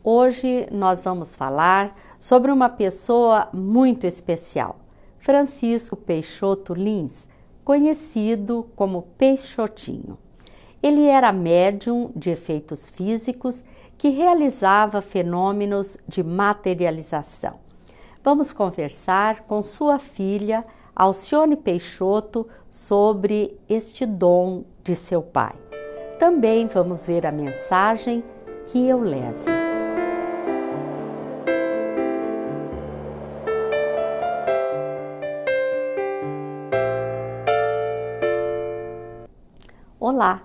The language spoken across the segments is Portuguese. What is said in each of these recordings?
Hoje nós vamos falar sobre uma pessoa muito especial, Francisco Peixoto Lins, conhecido como Peixotinho. Ele era médium de efeitos físicos que realizava fenômenos de materialização. Vamos conversar com sua filha, Alcione Peixoto, sobre este dom de seu pai. Também vamos ver a mensagem que eu levo. Olá,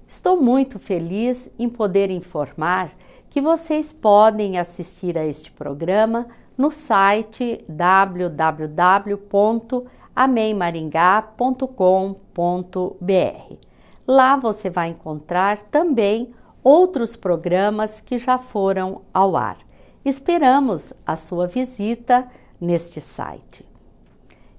estou muito feliz em poder informar que vocês podem assistir a este programa no site www.amemmaringá.com.br. Lá você vai encontrar também outros programas que já foram ao ar. Esperamos a sua visita neste site.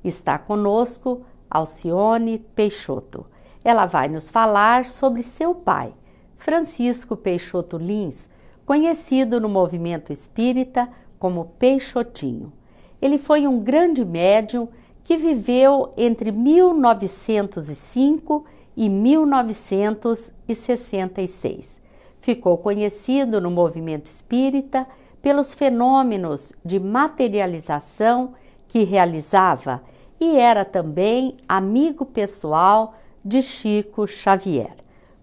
Está conosco Alcione Peixoto. Ela vai nos falar sobre seu pai, Francisco Peixoto Lins, conhecido no movimento espírita como Peixotinho. Ele foi um grande médium que viveu entre 1905 e 1966. Ficou conhecido no movimento espírita pelos fenômenos de materialização que realizava e era também amigo pessoal de Chico Xavier.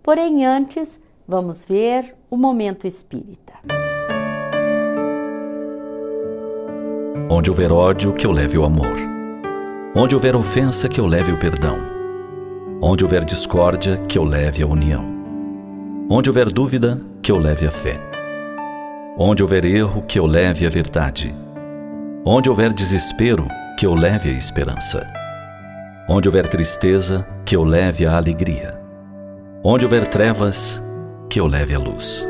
Porém, antes, vamos ver o Momento Espírita. Onde houver ódio, que eu leve o amor. Onde houver ofensa, que eu leve o perdão. Onde houver discórdia, que eu leve a união. Onde houver dúvida, que eu leve a fé. Onde houver erro, que eu leve a verdade. Onde houver desespero, que eu leve a esperança. Onde houver tristeza, que eu leve a alegria. Onde houver trevas, que eu leve a luz.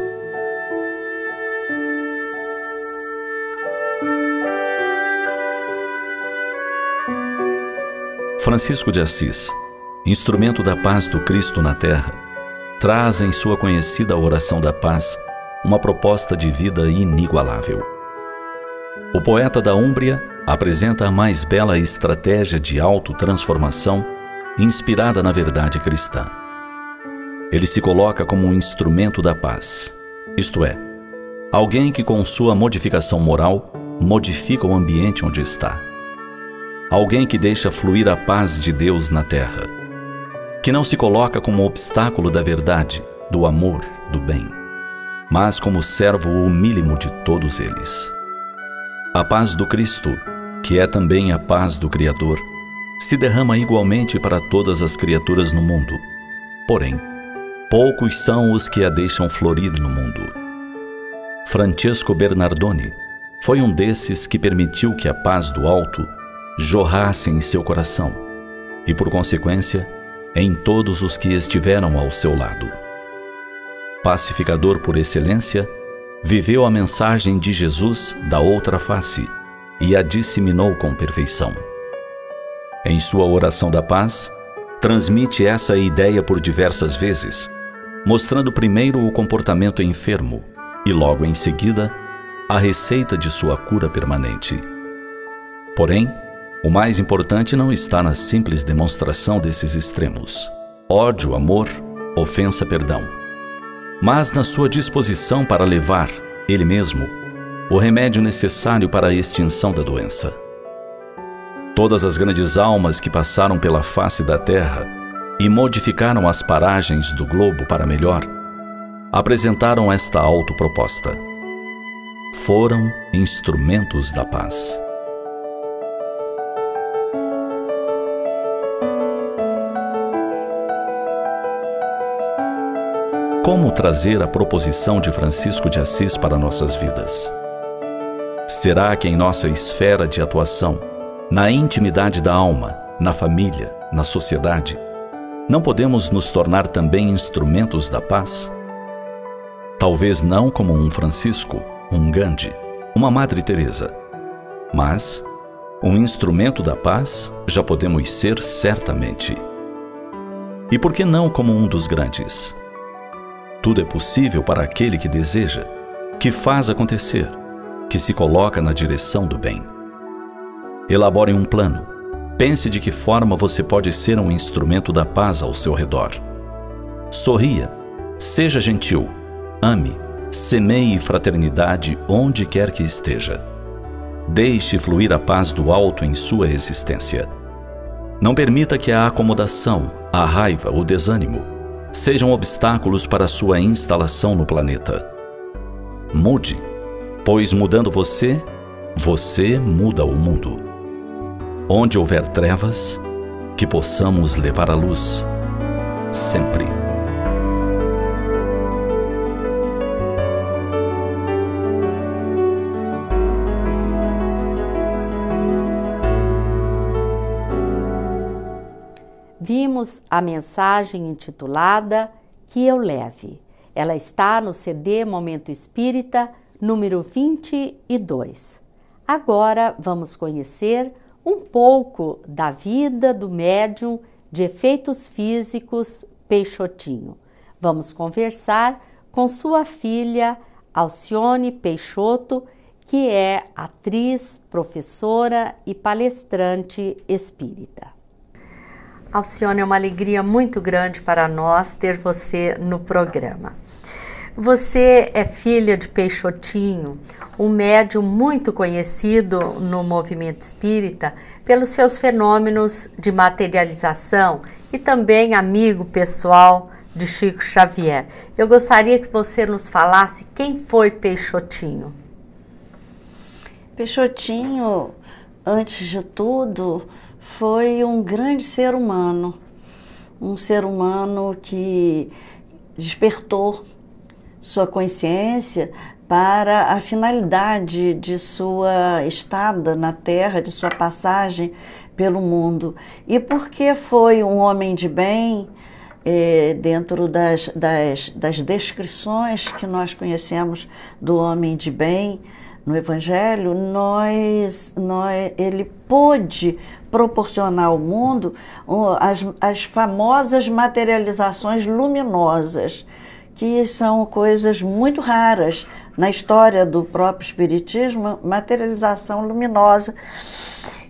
Francisco de Assis, instrumento da paz do Cristo na Terra, traz em sua conhecida oração da paz uma proposta de vida inigualável. O poeta da Úmbria apresenta a mais bela estratégia de autotransformação inspirada na verdade cristã. Ele se coloca como um instrumento da paz, isto é, alguém que com sua modificação moral modifica o ambiente onde está. Alguém que deixa fluir a paz de Deus na terra, que não se coloca como obstáculo da verdade, do amor, do bem, mas como servo humílimo de todos eles. A paz do Cristo, que é também a paz do Criador, se derrama igualmente para todas as criaturas no mundo. Porém, poucos são os que a deixam florir no mundo. Francesco Bernardoni foi um desses que permitiu que a paz do alto jorrasse em seu coração e, por consequência, em todos os que estiveram ao seu lado. Pacificador por excelência, viveu a mensagem de Jesus da outra face e a disseminou com perfeição. Em sua oração da paz, transmite essa ideia por diversas vezes, mostrando primeiro o comportamento enfermo e logo em seguida a receita de sua cura permanente. Porém, o mais importante não está na simples demonstração desses extremos, ódio, amor, ofensa, perdão, mas na sua disposição para levar, ele mesmo, o remédio necessário para a extinção da doença. Todas as grandes almas que passaram pela face da terra e modificaram as paragens do globo para melhor, apresentaram esta autoproposta. Foram instrumentos da paz. Como trazer a proposição de Francisco de Assis para nossas vidas? Será que em nossa esfera de atuação, na intimidade da alma, na família, na sociedade, não podemos nos tornar também instrumentos da paz? Talvez não como um Francisco, um Gandhi, uma Madre Teresa, mas um instrumento da paz já podemos ser certamente. E por que não como um dos grandes? Tudo é possível para aquele que deseja, que faz acontecer, que se coloca na direção do bem. Elabore um plano. Pense de que forma você pode ser um instrumento da paz ao seu redor. Sorria, seja gentil, ame, semeie fraternidade onde quer que esteja. Deixe fluir a paz do alto em sua existência. Não permita que a acomodação, a raiva, o desânimo sejam obstáculos para sua instalação no planeta. Mude, pois mudando você, você muda o mundo. Onde houver trevas, que possamos levar a luz, sempre. Vimos a mensagem intitulada Que Eu Leve. Ela está no CD Momento Espírita, número 22. Agora vamos conhecer um pouco da vida do médium de efeitos físicos Peixotinho. Vamos conversar com sua filha Alcione Peixoto, que é atriz, professora e palestrante espírita. Alcione, é uma alegria muito grande para nós ter você no programa. Você é filha de Peixotinho, um médium muito conhecido no movimento espírita pelos seus fenômenos de materialização e também amigo pessoal de Chico Xavier. Eu gostaria que você nos falasse quem foi Peixotinho. Peixotinho, antes de tudo, foi um grande ser humano. Um ser humano que despertou sua consciência para a finalidade de sua estada na Terra, de sua passagem pelo mundo. E porque foi um homem de bem, dentro das descrições que nós conhecemos do homem de bem no Evangelho, ele pôde proporcionar ao mundo as famosas materializações luminosas, que são coisas muito raras na história do próprio Espiritismo, materialização luminosa.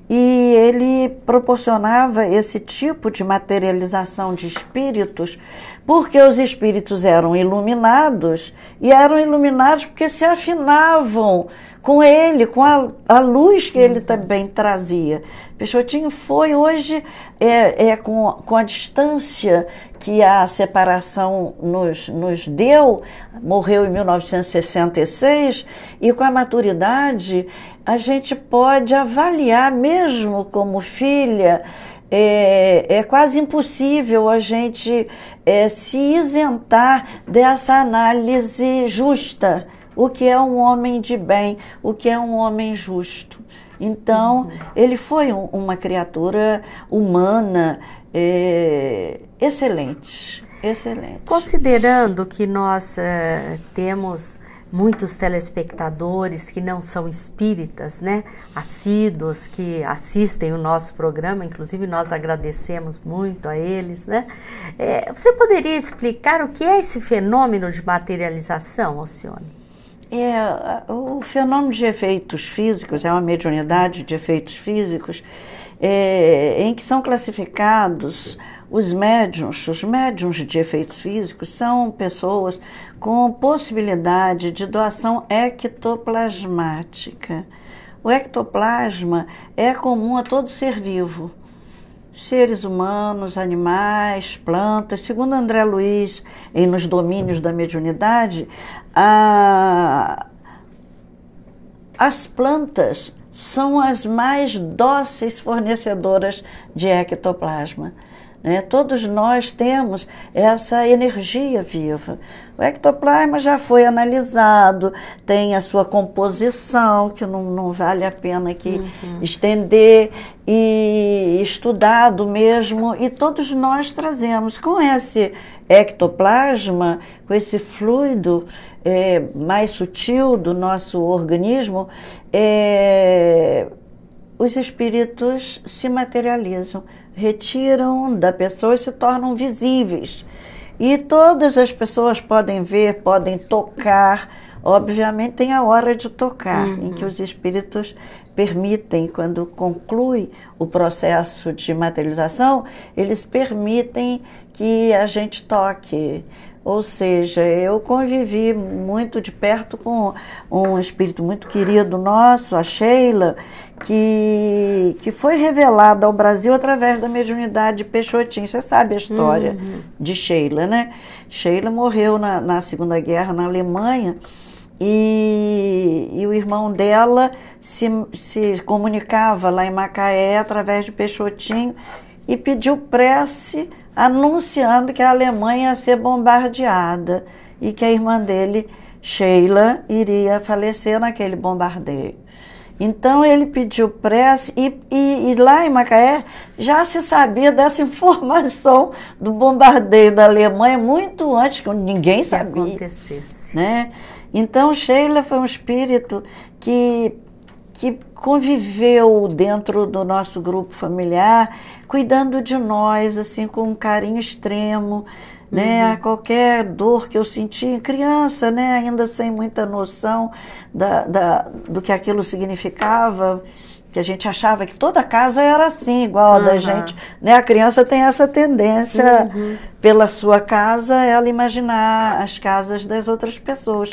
E ele proporcionava esse tipo de materialização de espíritos porque os espíritos eram iluminados, e eram iluminados porque se afinavam com ele, com a luz que ele também trazia. Peixotinho foi hoje, com a distância que a separação nos deu, morreu em 1966, e com a maturidade a gente pode avaliar, mesmo como filha, é quase impossível a gente se isentar dessa análise justa. O que é um homem de bem, o que é um homem justo. Então, ele foi uma criatura humana excelente, excelente. Considerando que nós temos muitos telespectadores que não são espíritas, né, assíduos, que assistem o nosso programa, inclusive nós agradecemos muito a eles, né? Você poderia explicar o que é esse fenômeno de materialização, Alcione? O fenômeno de efeitos físicos é uma mediunidade de efeitos físicos em que são classificados os médiuns de efeitos físicos são pessoas com possibilidade de doação ectoplasmática. O ectoplasma é comum a todo ser vivo, seres humanos, animais, plantas. Segundo André Luiz, nos domínios da mediunidade, as plantas são as mais dóceis fornecedoras de ectoplasma. Todos nós temos essa energia viva. O ectoplasma já foi analisado, tem a sua composição, que não vale a pena aqui estender, e estudado mesmo, e todos nós trazemos com esse ectoplasma, com esse fluido mais sutil do nosso organismo, os espíritos se materializam, retiram da pessoa e se tornam visíveis. E todas as pessoas podem ver, podem tocar, Obviamente tem a hora de tocar, em que os espíritos permitem, quando conclui o processo de materialização, eles permitem que a gente toque. Ou seja, eu convivi muito de perto com um espírito muito querido nosso, a Sheila, que foi revelada ao Brasil através da mediunidade de Peixotinho. Você sabe a história de Sheila, né? Sheila morreu na Segunda Guerra na Alemanha e o irmão dela se comunicava lá em Macaé através de Peixotinho e pediu prece anunciando que a Alemanha ia ser bombardeada e que a irmã dele, Sheila, iria falecer naquele bombardeio. Então ele pediu prece e lá em Macaé já se sabia dessa informação do bombardeio da Alemanha muito antes, que ninguém sabia. Que acontecesse. Né? Então Sheila foi um espírito que conviveu dentro do nosso grupo familiar, cuidando de nós, assim, com um carinho extremo, né? Qualquer dor que eu sentia, criança, né? Ainda sem muita noção do que aquilo significava, que a gente achava que toda casa era assim, igual a da gente, né? A criança tem essa tendência, pela sua casa, ela imaginar as casas das outras pessoas.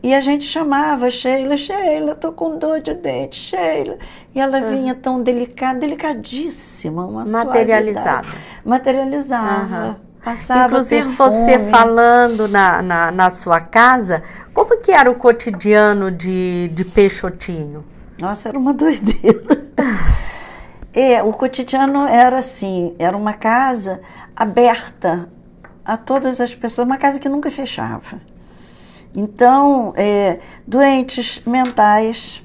E a gente chamava Sheila, Sheila, tô com dor de dente, Sheila. E ela vinha tão delicada, delicadíssima, uma materializada. Materializava. Passava inclusive perfume. Você falando na sua casa, como que era o cotidiano de Peixotinho? Nossa, era uma doideira. O cotidiano era assim, era uma casa aberta a todas as pessoas, uma casa que nunca fechava. Então, doentes mentais,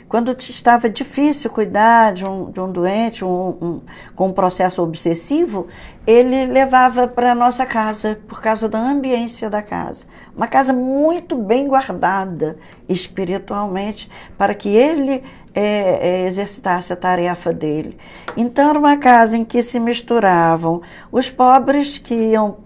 quando estava difícil cuidar de um doente com um processo obsessivo, ele levava para a nossa casa, por causa da ambiência da casa. Uma casa muito bem guardada espiritualmente, para que ele exercitasse a tarefa dele. Então, era uma casa em que se misturavam os pobres que iam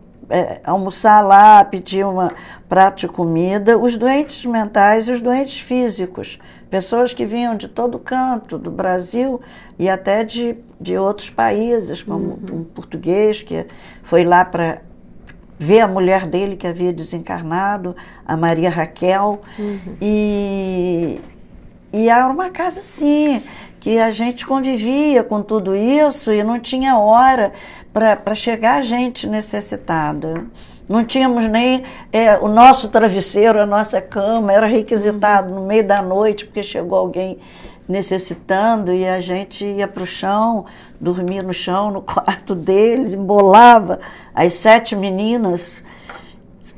almoçar lá, pedir um prato de comida, os doentes mentais e os doentes físicos, pessoas que vinham de todo canto do Brasil e até de outros países, como um português que foi lá para ver a mulher dele que havia desencarnado, a Maria Raquel, e era uma casa assim, que a gente convivia com tudo isso e não tinha hora para chegar gente necessitada. Não tínhamos nem o nosso travesseiro, a nossa cama, era requisitado no meio da noite, porque chegou alguém necessitando e a gente ia para o chão, dormia no chão, no quarto deles, embolava as 7 meninas.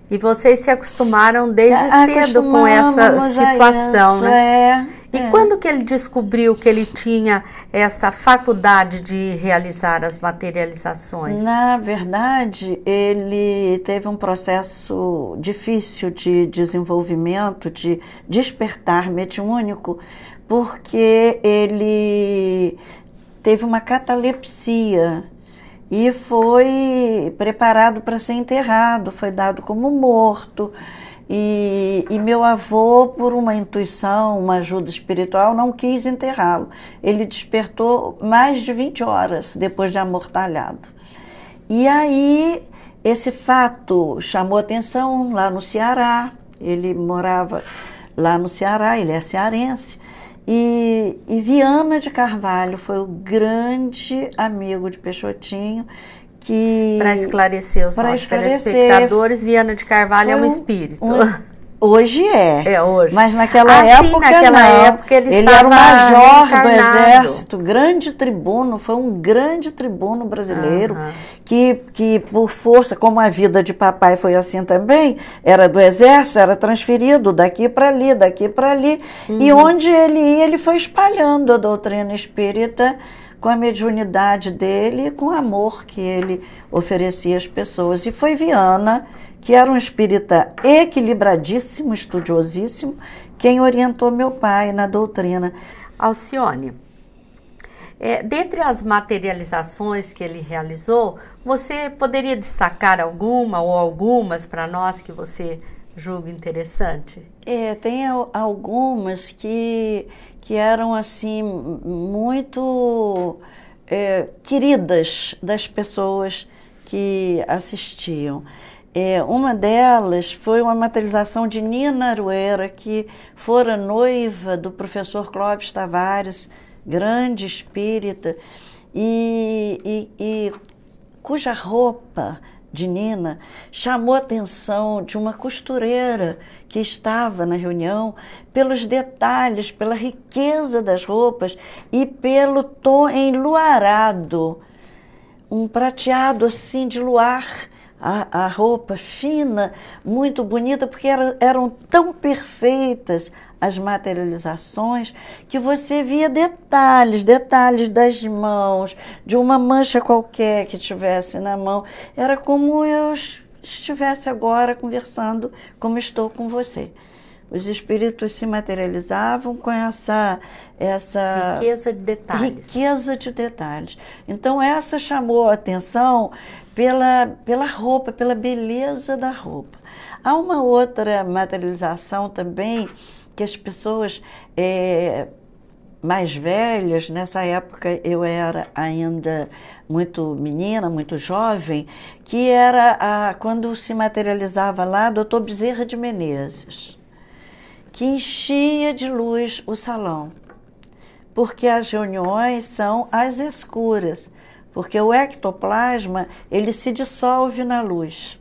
E vocês se acostumaram desde cedo com essa situação, né? E quando que ele descobriu que ele tinha essa faculdade de realizar as materializações? Na verdade, ele teve um processo difícil de desenvolvimento, de despertar mediúnico, porque ele teve uma catalepsia e foi preparado para ser enterrado, foi dado como morto. E meu avô, por uma intuição, uma ajuda espiritual, não quis enterrá-lo. Ele despertou mais de 20 horas depois de amortalhado. E aí, esse fato chamou atenção lá no Ceará. Ele morava lá no Ceará, ele é cearense. E Viana de Carvalho foi o grande amigo de Peixotinho, para esclarecer os nossos telespectadores, Viana de Carvalho é um espírito. Hoje é. Hoje. Mas naquela época não. Época ele era o major reencarnado. Do exército, grande tribuno, foi um grande tribuno brasileiro, que por força, como a vida de papai foi assim também, era do exército, era transferido daqui para ali, daqui para ali. E onde ele ia, ele foi espalhando a doutrina espírita, com a mediunidade dele e com o amor que ele oferecia às pessoas. E foi Viana, que era um espírita equilibradíssimo, estudiosíssimo, quem orientou meu pai na doutrina. Alcione, dentre as materializações que ele realizou, você poderia destacar alguma ou algumas para nós que você julgo interessante? Tem algumas que eram assim muito queridas das pessoas que assistiam. Uma delas foi uma materialização de Nina Arueira, que fora noiva do professor Clóvis Tavares, grande espírita, e cuja roupa de Nina chamou a atenção de uma costureira que estava na reunião pelos detalhes, pela riqueza das roupas e pelo tom enluarado, um prateado assim de luar, a roupa fina, muito bonita, porque eram tão perfeitas as materializações que você via detalhes das mãos, de uma mancha qualquer que tivesse na mão. Era como eu estivesse agora conversando como estou com você. Os espíritos se materializavam com essa riqueza de detalhes. Riqueza de detalhes. Então, essa chamou a atenção pela roupa, pela beleza da roupa. Há uma outra materialização também que as pessoas mais velhas, nessa época eu era ainda muito menina, muito jovem, que era quando se materializava lá Dr. Bezerra de Menezes, que enchia de luz o salão, porque as reuniões são às escuras, porque o ectoplasma ele se dissolve na luz.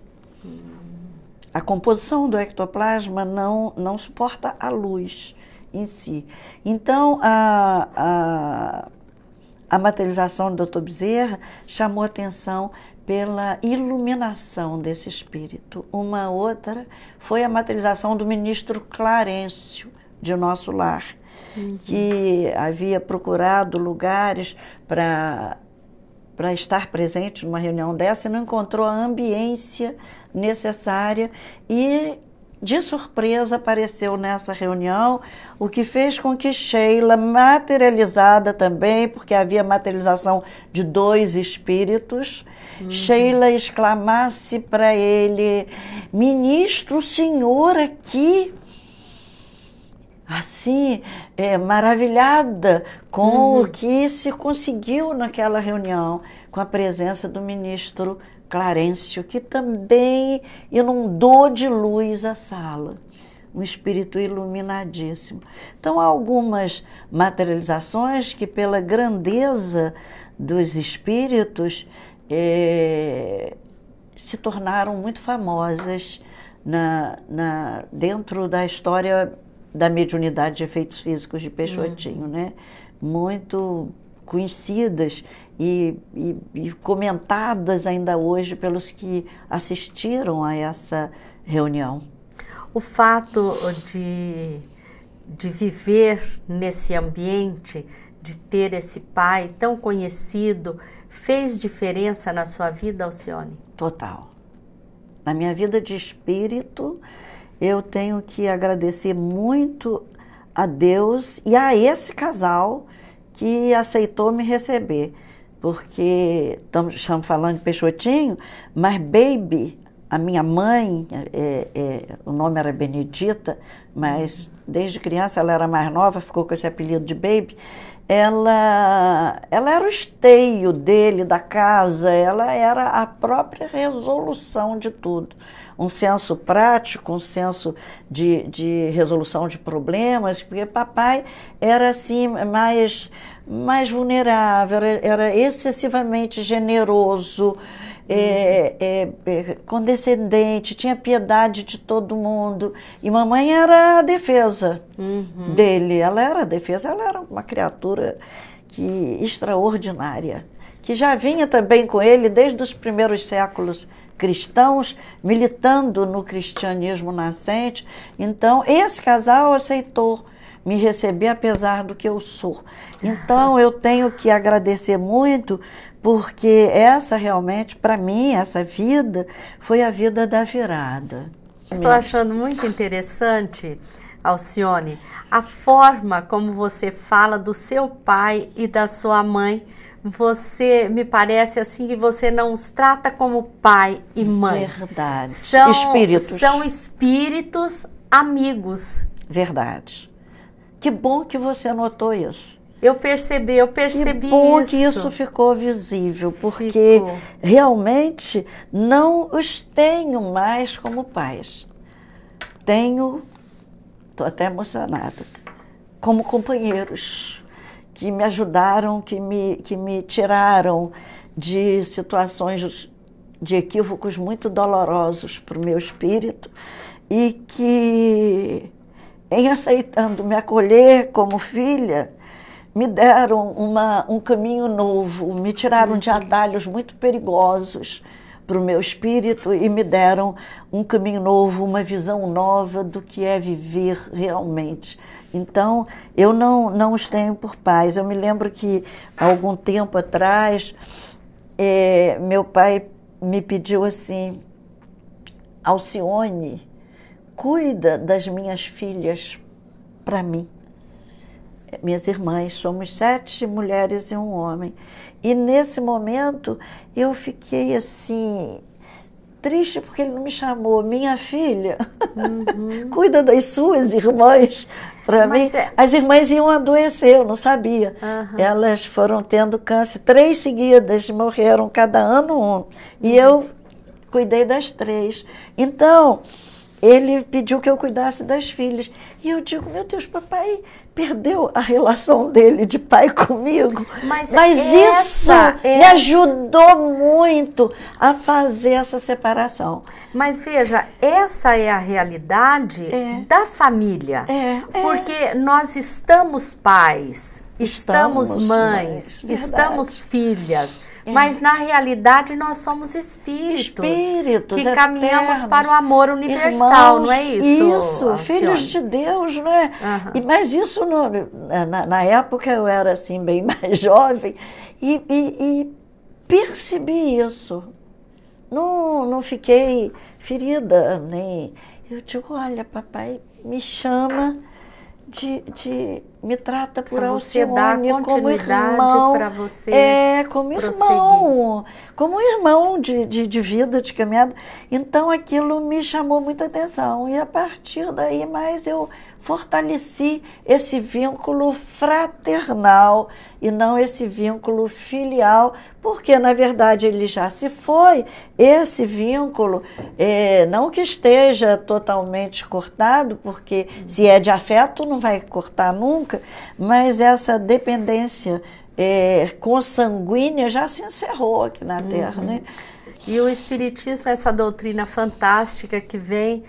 A composição do ectoplasma não suporta a luz em si. Então, a materialização do Dr. Bezerra chamou atenção pela iluminação desse espírito. Uma outra foi a materialização do ministro Clarencio, de Nosso Lar, que havia procurado lugares para estar presente numa reunião dessa e não encontrou a ambiência necessária e, de surpresa, apareceu nessa reunião, o que fez com que Sheila, materializada também, porque havia materialização de 2 espíritos, Sheila exclamasse para ele: ministro, o senhor aqui? Assim, maravilhada com o que se conseguiu naquela reunião, com a presença do ministro Clarencio, que também inundou de luz a sala, um espírito iluminadíssimo. Então, há algumas materializações que, pela grandeza dos espíritos, se tornaram muito famosas dentro da história da mediunidade de efeitos físicos de Peixotinho, né? Muito conhecidas e comentadas ainda hoje pelos que assistiram a essa reunião. O fato de viver nesse ambiente, de ter esse pai tão conhecido, fez diferença na sua vida, Alcione? Total. Na minha vida de espírito, eu tenho que agradecer muito a Deus e a esse casal que aceitou me receber, porque estamos falando de Peixotinho, mas Baby, a minha mãe, o nome era Benedita, mas desde criança ela era mais nova, ficou com esse apelido de Baby. Ela era o esteio dele, da casa, ela era a própria resolução de tudo. Um senso prático, um senso de resolução de problemas, porque papai era assim mais vulnerável, era excessivamente generoso, condescendente, tinha piedade de todo mundo. E mamãe era a defesa dele, ela era uma criatura extraordinária, que já vinha também com ele desde os primeiros séculos cristãos, militando no cristianismo nascente. Então, esse casal aceitou me receber apesar do que eu sou. Então, eu tenho que agradecer muito, porque essa realmente, para mim, essa vida, foi a vida da virada. Estou achando muito interessante, Alcione, a forma como você fala do seu pai e da sua mãe. você me parece assim que você não os trata como pai e mãe. Verdade. São espíritos amigos. Verdade. Que bom que você notou isso. Eu percebi que bom isso. Que isso ficou visível, porque realmente não os tenho mais como pais. Estou até emocionada, como companheiros que me ajudaram, que me tiraram de situações de equívocos muito dolorosos para o meu espírito e que, em aceitando me acolher como filha, me deram um caminho novo, me tiraram de atalhos muito perigosos para o meu espírito e me deram um caminho novo, uma visão nova do que é viver realmente. Então, eu não os tenho por pais. Eu me lembro que, há algum tempo atrás, meu pai me pediu assim: Alcione, cuida das minhas filhas para mim. Minhas irmãs, somos 7 mulheres e um homem. E nesse momento eu fiquei assim, triste porque ele não me chamou. Minha filha, cuida das suas irmãs para mim. As irmãs iam adoecer, eu não sabia. Elas foram tendo câncer, 3 seguidas, morreram cada ano um. E eu cuidei das 3. Então, ele pediu que eu cuidasse das filhas. E eu digo, meu Deus, papai perdeu a relação dele de pai comigo. Mas isso me ajudou muito a fazer essa separação. Mas veja, essa é a realidade da família. Porque nós estamos pais, estamos mães, estamos filhas. Mas, na realidade, nós somos espíritos que caminhamos eternos, para o amor universal, irmãos, não é isso? Isso, Alcione? Filhos de Deus, não é? Mas isso, na época, eu era assim, bem mais jovem e percebi isso. Não fiquei ferida, nem... Eu digo, olha, papai me chama... me trata por Alcione como irmão, para você como irmão, como irmão de vida, de caminhada. Então aquilo me chamou muita atenção e a partir daí mais eu fortaleci esse vínculo fraternal e não esse vínculo filial, porque na verdade ele já se foi. Esse vínculo, não que esteja totalmente cortado, porque se é de afeto não vai cortar nunca, mas essa dependência consanguínea já se encerrou aqui na Terra, né? E o Espiritismo, essa doutrina fantástica que vem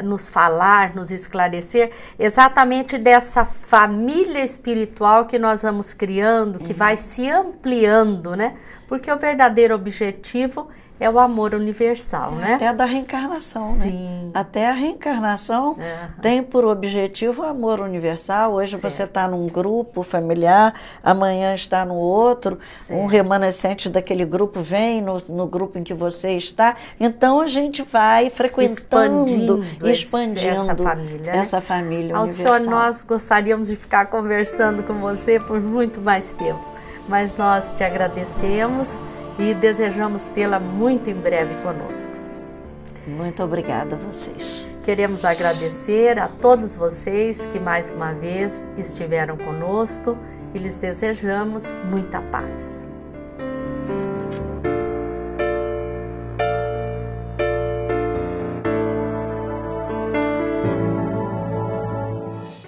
nos falar, nos esclarecer exatamente dessa família espiritual que nós vamos criando, que vai se ampliando, né? Porque o verdadeiro objetivo é o amor universal, né? Até da reencarnação, sim, né? Até a reencarnação tem por objetivo o amor universal. Hoje você está num grupo familiar, amanhã está no outro, um remanescente daquele grupo vem no grupo em que você está. Então a gente vai frequentando, expandindo essa família universal. Alcione, nós gostaríamos de ficar conversando com você por muito mais tempo, mas nós te agradecemos e desejamos tê-la muito em breve conosco. Muito obrigada a vocês. Queremos agradecer a todos vocês que mais uma vez estiveram conosco e lhes desejamos muita paz.